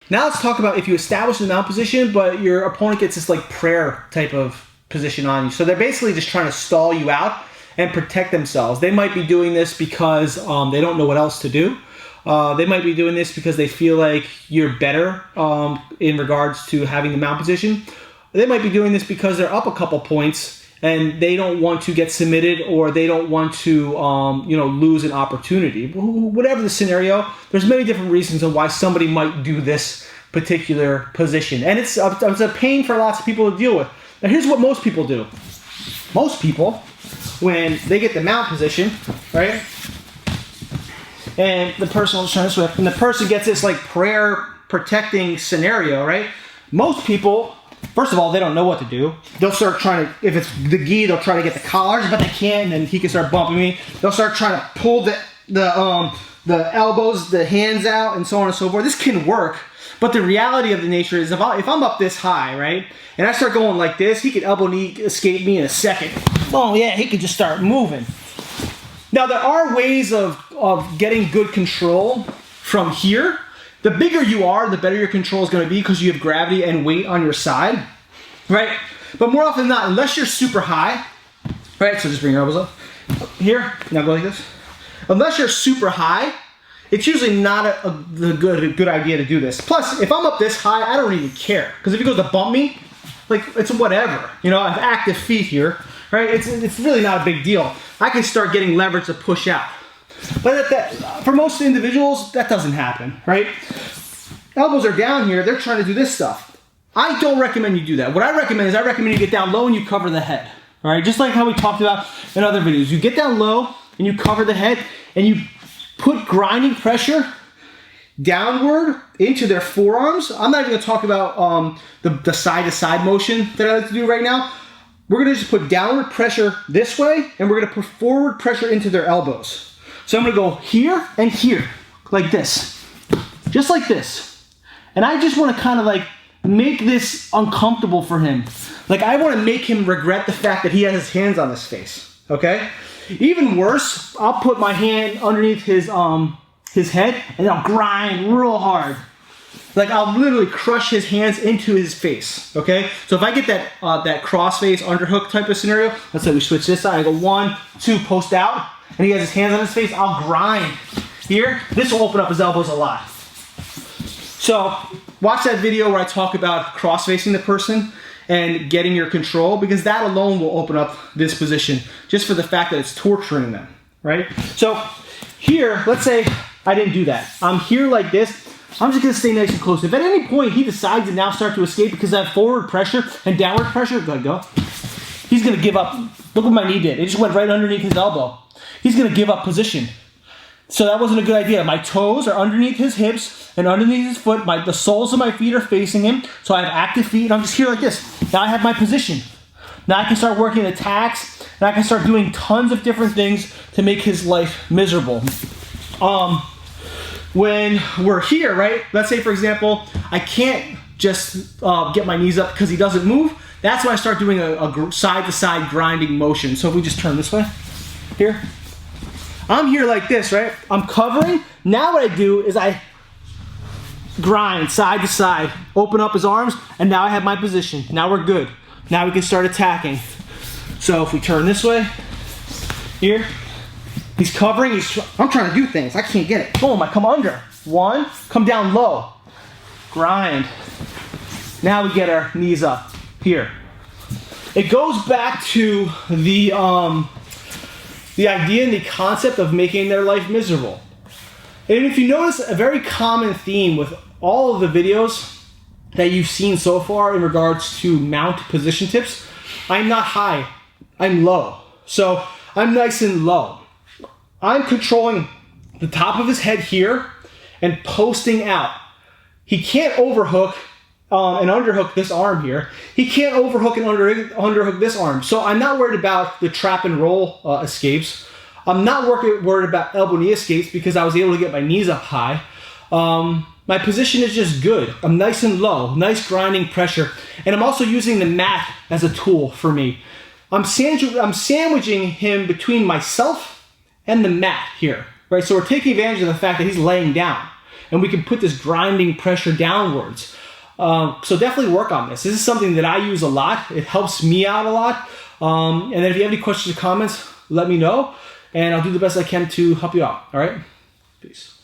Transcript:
Now let's talk about if you establish the mount position, but your opponent gets this like prayer type of position on you. So they're basically just trying to stall you out and protect themselves. They might be doing this because they don't know what else to do. They might be doing this because they feel like you're better in regards to having the mount position. They might be doing this because they're up a couple points and they don't want to get submitted, or they don't want to lose an opportunity. Whatever the scenario, there's many different reasons on why somebody might do this particular position. And it's a pain for lots of people to deal with. Now here's what most people do. Most people, when they get the mount position, right, and the person is trying to swip, and the person gets this like prayer protecting scenario, right? Most people, first of all, they don't know what to do. They'll start trying to, if it's the gi, they'll try to get the collars, but they can't, and then he can start bumping me. They'll start trying to pull the elbows, the hands out, and so on and so forth. This can work, but the reality of the nature is if I'm up this high, right, and I start going like this, he could elbow knee escape me in a second. Oh yeah, he could just start moving. Now there are ways of getting good control from here. The bigger you are, the better your control is going to be because you have gravity and weight on your side, right? But more often than not, unless you're super high, right? So just bring your elbows up here. Now go like this. Unless you're super high, it's usually not a good idea to do this. Plus, if I'm up this high, I don't even care, because if he goes to bump me, like it's whatever. You know, I have active feet here, right? It's really not a big deal. I can start getting leverage to push out. But for most individuals, that doesn't happen, right? Elbows are down here. They're trying to do this stuff. I don't recommend you do that. What I recommend you get down low and you cover the head, all right? Just like how we talked about in other videos. You get down low and you cover the head and you put grinding pressure downward into their forearms. I'm not even going to talk about the side-to-side motion that I like to do right now. We're going to just put downward pressure this way, and we're going to put forward pressure into their elbows. So I'm going to go here and here, like this. Just like this. And I just want to kind of like make this uncomfortable for him. Like I want to make him regret the fact that he has his hands on his face, okay? Even worse, I'll put my hand underneath his head and I'll grind real hard. Like I'll literally crush his hands into his face, okay? So if I get that cross face underhook type of scenario, let's say we switch this side, I go 1, 2, post out, and he has his hands on his face, I'll grind here. This will open up his elbows a lot. So watch that video where I talk about cross facing the person and getting your control, because that alone will open up this position just for the fact that it's torturing them, right? So here, let's say I didn't do that. I'm here like this. I'm just going to stay nice and close. If at any point he decides to now start to escape because I have forward pressure and downward pressure, go. He's going to give up. Look what my knee did. It just went right underneath his elbow. He's going to give up position. So that wasn't a good idea. My toes are underneath his hips and underneath his foot. The soles of my feet are facing him. So I have active feet, and I'm just here like this. Now I have my position. Now I can start working attacks, and I can start doing tons of different things to make his life miserable. When we're here, right? Let's say, for example, I can't just get my knees up because he doesn't move. That's when I start doing a side-to-side grinding motion. So if we just turn this way, here. I'm here like this, right? I'm covering. Now what I do is I grind side to side, open up his arms, and now I have my position. Now we're good. Now we can start attacking. So if we turn this way, here, he's covering. I'm trying to do things. I can't get it. Boom, I come under. 1, come down low. Grind. Now we get our knees up here. It goes back to the idea and the concept of making their life miserable. And if you notice, a very common theme with all of the videos that you've seen so far in regards to mount position tips, I'm not high, I'm low. So I'm nice and low. I'm controlling the top of his head here and posting out. He can't overhook and underhook this arm here. He can't overhook and underhook this arm. So I'm not worried about the trap and roll escapes. I'm not worried about elbow knee escapes because I was able to get my knees up high. My position is just good. I'm nice and low, nice grinding pressure. And I'm also using the mat as a tool for me. I'm sandwiching him between myself and the mat here, right? So we're taking advantage of the fact that he's laying down. and we can put this grinding pressure downwards. So definitely work on this. This is something that I use a lot. It helps me out a lot. And then if you have any questions or comments, let me know, and I'll do the best I can to help you out. All right? Peace.